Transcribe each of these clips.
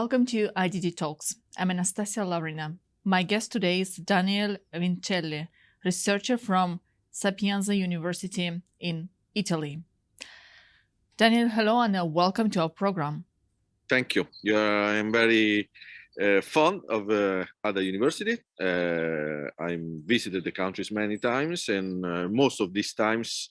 Welcome to IDD Talks. I'm Anastasia Lavrina. My guest today is Daniel Vincelli, researcher from Sapienza University in Italy. Daniel, hello and welcome to our program. Thank you. I'm very fond of other university. I visited the countries many times, and most of these times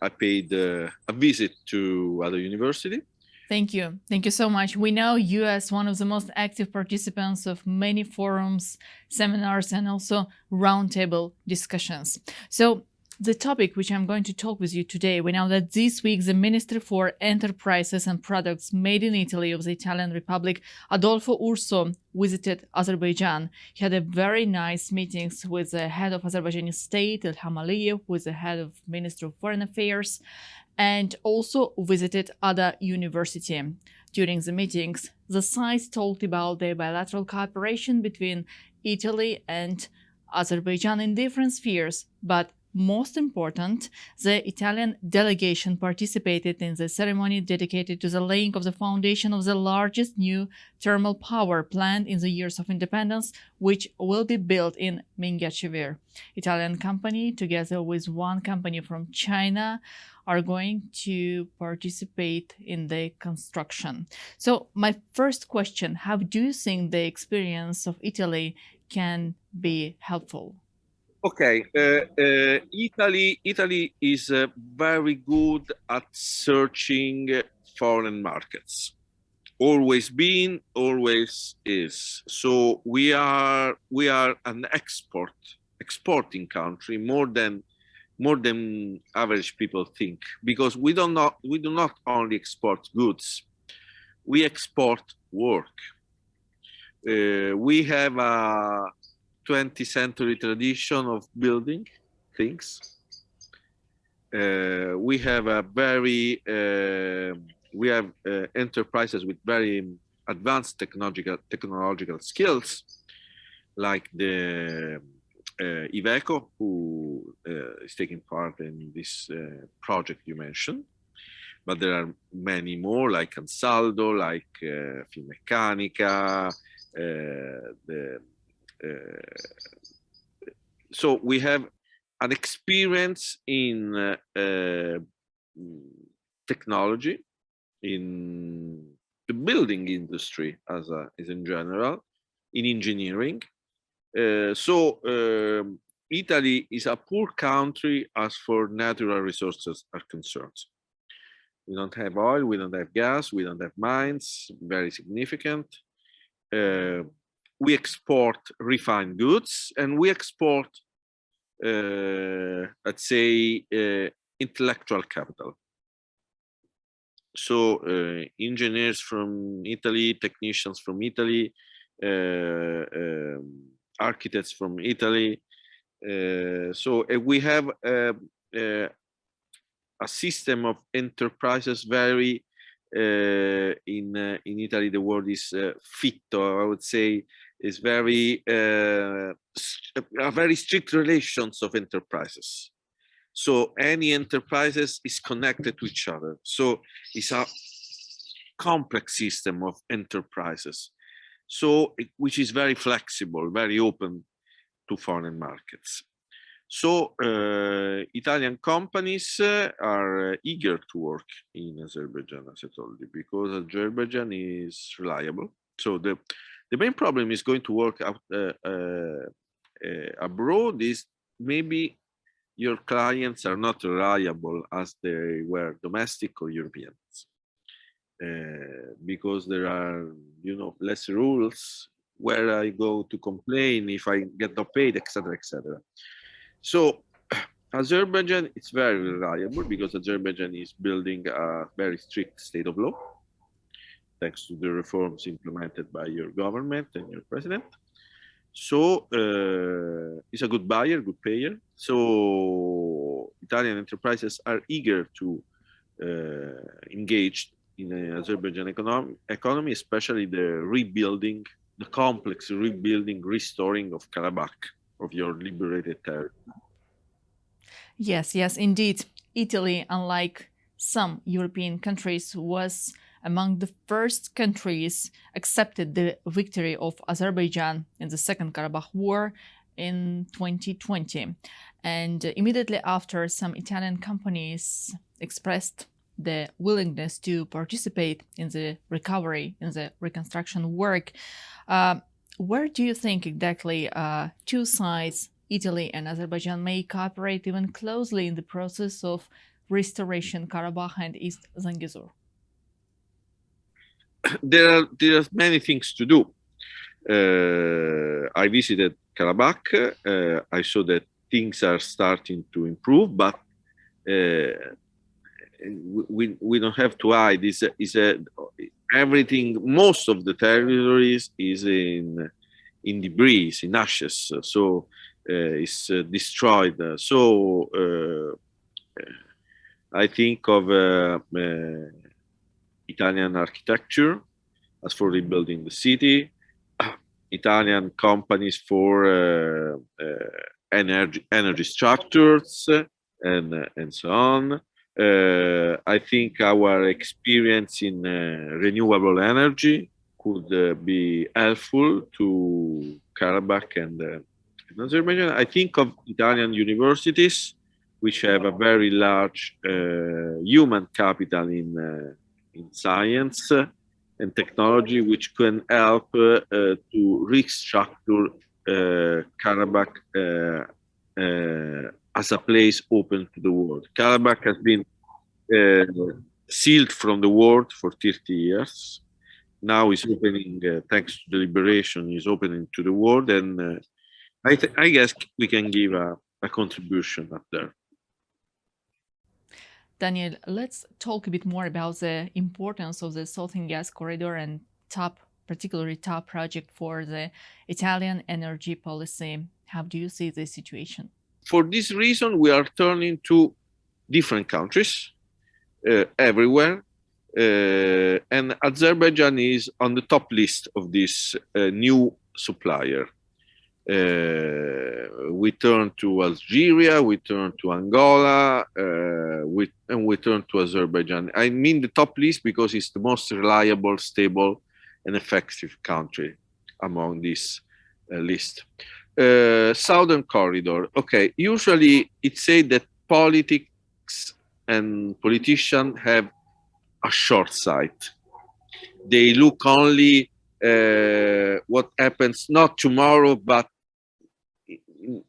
I paid a visit to other university. Thank you. Thank you so much. We know you as one of the most active participants of many forums, seminars, and also roundtable discussions. So the topic which I'm going to talk with you today, we know that this week the Minister for Enterprises and Products Made in Italy of the Italian Republic, Adolfo Urso, visited Azerbaijan. He had a very nice meetings with the head of Azerbaijani state, Ilham Aliyev, with the head of Ministry of Foreign Affairs, and also visited other university. During the meetings, the sides talked about the bilateral cooperation between Italy and Azerbaijan in different spheres, but most important, the Italian delegation participated in the ceremony dedicated to the laying of the foundation of the largest new thermal power plant in the years of independence, which will be built in Mingachevir. Italian company, together with one company from China, are going to participate in the construction. So my first question, how do you think the experience of Italy can be helpful? Okay, Italy is very good at searching foreign markets. Always been, always is. So we are an exporting country more than average people think, because we do not only export goods, we export work. We have a 20th century tradition of building things. We have enterprises with very advanced technological skills, like the Iveco, who is taking part in this project you mentioned. But there are many more, like Ansaldo, like Finmeccanica, so we have an experience in technology, in the building industry as in general, in engineering. Italy is a poor country as for natural resources are concerned. We don't have oil, we don't have gas, we don't have mines, very significant. We export refined goods, and we export, let's say, intellectual capital. So engineers from Italy, technicians from Italy, architects from Italy. So we have a system of enterprises very in Italy. The word is fitto, I would say, is very strict relations of enterprises. So any enterprises is connected to each other. So it's a complex system of enterprises. So which is very flexible, very open to foreign markets. So Italian companies are eager to work in Azerbaijan, as I told you, because Azerbaijan is reliable. So the main problem is going to work out abroad is maybe your clients are not reliable as they were domestic or Europeans, because there are, less rules where I go to complain if I get not paid, etc., etc. So Azerbaijan is very reliable because Azerbaijan is building a very strict state of law, thanks to the reforms implemented by your government and your president. So it's a good buyer, good payer. So Italian enterprises are eager to engage in the Azerbaijan economy, especially the complex rebuilding, restoring of Karabakh, of your liberated territory. Yes, indeed. Italy, unlike some European countries, was among the first countries accepted the victory of Azerbaijan in the Second Karabakh War in 2020. And immediately after, some Italian companies expressed the willingness to participate in the recovery, in the reconstruction work. Where do you think exactly two sides, Italy and Azerbaijan, may cooperate even closely in the process of restoration Karabakh and East Zangezur? There are many things to do. I visited Karabakh. I saw that things are starting to improve, but we don't have to hide. Everything, most of the territories is in debris, in ashes, so it's destroyed. So I think of Italian architecture as for rebuilding the city, Italian companies for energy structures and so on. I think our experience in renewable energy could be helpful to Karabakh and Azerbaijan. I think of Italian universities, which have a very large human capital in science and technology, which can help to restructure Karabakh as a place open to the world. Karabakh has been sealed from the world for 30 years. Now it's opening, thanks to the liberation, is opening to the world, and I guess we can give a contribution up there. Daniel, let's talk a bit more about the importance of the Southern Gas Corridor and particularly top project for the Italian energy policy. How do you see the situation? For this reason, we are turning to different countries everywhere. And Azerbaijan is on the top list of this new supplier. We turn to Algeria, we turn to Angola, and we turn to Azerbaijan. I mean the top list because it's the most reliable, stable, and effective country among this list. Southern Corridor. Okay, usually it's said that politics and politicians have a short sight. They look only what happens not tomorrow, but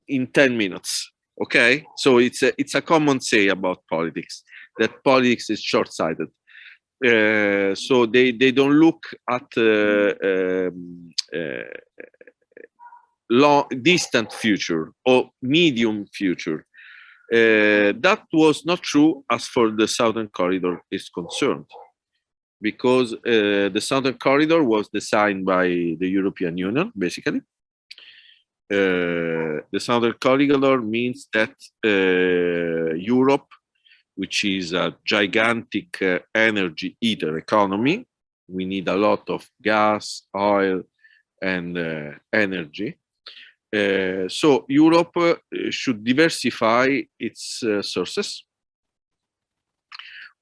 in 10 minutes. Okay, so it's a common say about politics, that politics is short-sighted. So they don't look at long distant future or medium future. That was not true as for the Southern Corridor is concerned, because the Southern Corridor was designed by the European Union, basically. The Southern Corridor means that Europe, which is a gigantic energy eater economy, we need a lot of gas, oil, and energy. So Europe should diversify its sources.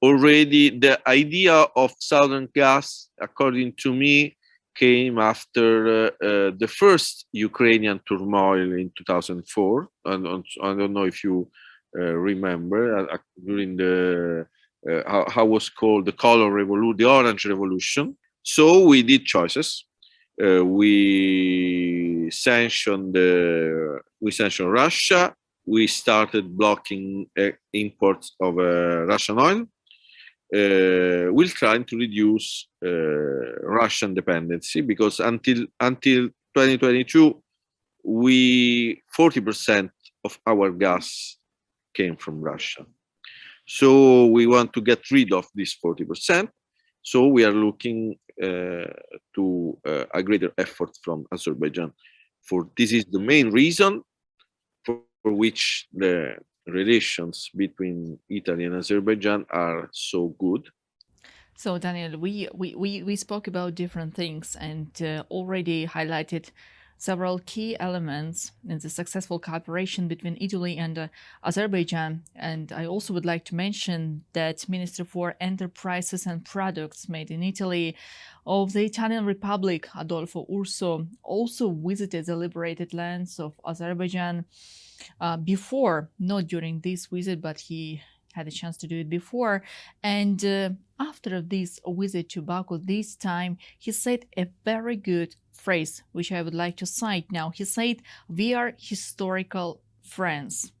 Already the idea of Southern gas, according to me, came after the first Ukrainian turmoil in 2004. And I don't know if you remember, during the, how was called the color revolution, the Orange Revolution. So we did choices. We sanctioned Russia. We started blocking imports of Russian oil. We're trying to reduce Russian dependency, because until 2022, 40% of our gas came from Russia. So we want to get rid of this 40%. So we are looking to a greater effort from Azerbaijan. For this is the main reason for which the relations between Italy and Azerbaijan are so good. So Daniel, we spoke about different things and already highlighted several key elements in the successful cooperation between Italy and Azerbaijan. And I also would like to mention that Minister for Enterprises and Products Made in Italy of the Italian Republic, Adolfo Urso, also visited the liberated lands of Azerbaijan before, not during this visit, but he had a chance to do it before. And after this visit to Baku, this time, he said a very good phrase, which I would like to cite now. He said, "We are historical friends."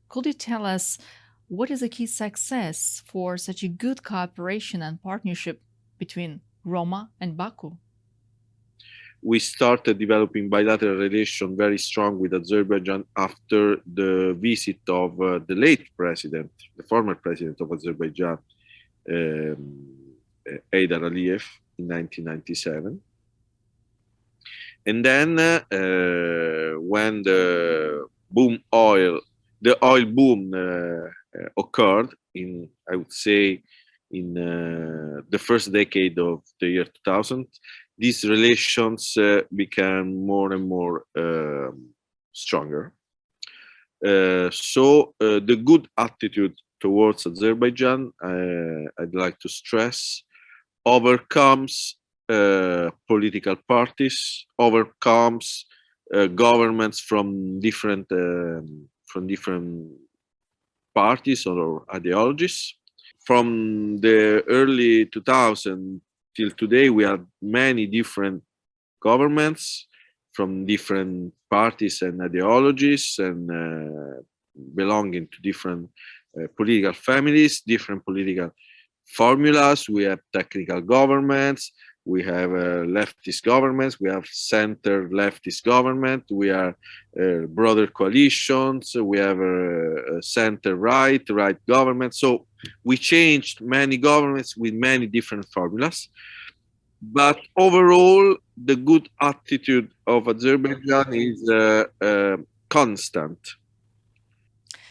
Could you tell us what is a key success for such a good cooperation and partnership between Roma and Baku? We started developing bilateral relations very strong with Azerbaijan after the visit of the late president, the former president of Azerbaijan, Heydar Aliyev, in 1997. And then when the oil boom occurred in, I would say, in the first decade of the year 2000, these relations became more and more stronger. So the good attitude towards Azerbaijan, I'd like to stress, overcomes political parties, overcomes governments from different parties or ideologies. From the early 2000s till today, we have many different governments from different parties and ideologies and belonging to different political families, different political formulas. We have technical governments, we have leftist governments, we have center leftist government, we are broader coalitions, we have center right government. So we changed many governments with many different formulas. But overall, the good attitude of Azerbaijan is constant.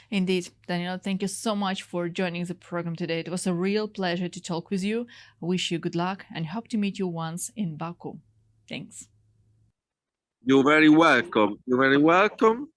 Indeed, Daniel, thank you so much for joining the program today. It was a real pleasure to talk with you. I wish you good luck and hope to meet you once in Baku. Thanks. You're very welcome. You're very welcome.